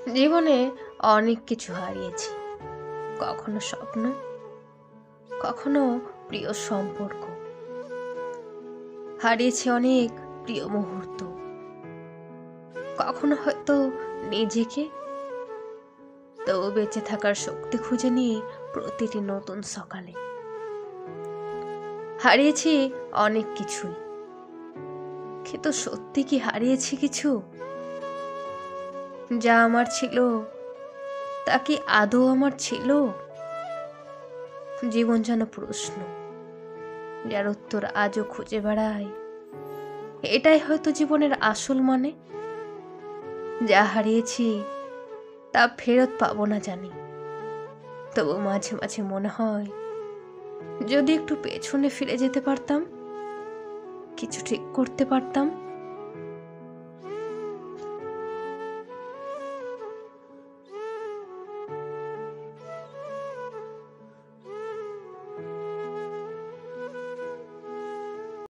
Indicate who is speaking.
Speaker 1: জীবনে অনেক কিছু হারিয়েছি, কখনো স্বপ্ন, কখনো প্রিয় সম্পর্ক, হারিয়েছি অনেক প্রিয় মুহূর্ত, কখনো হয়তো নিজেকে। তবু বেঁচে থাকার শক্তি খুঁজে নিয়ে প্রতিটি নতুন সকালে হারিয়েছি অনেক কিছুই, কিন্তু সত্যি কি হারিয়েছি কিছু? যা আমার ছিল তা কি আদৌ আমার ছিল? জীবন যেন প্রশ্ন, যার উত্তর আজও খুঁজে বেড়াই। এটাই হয়তো জীবনের আসল মানে। যা হারিয়েছি তা ফেরত পাবো না জানি, তবু মাঝে মাঝে মনে হয় যদি একটু পেছনে ফিরে যেতে পারতাম, কিছু ঠিক করতে পারতাম।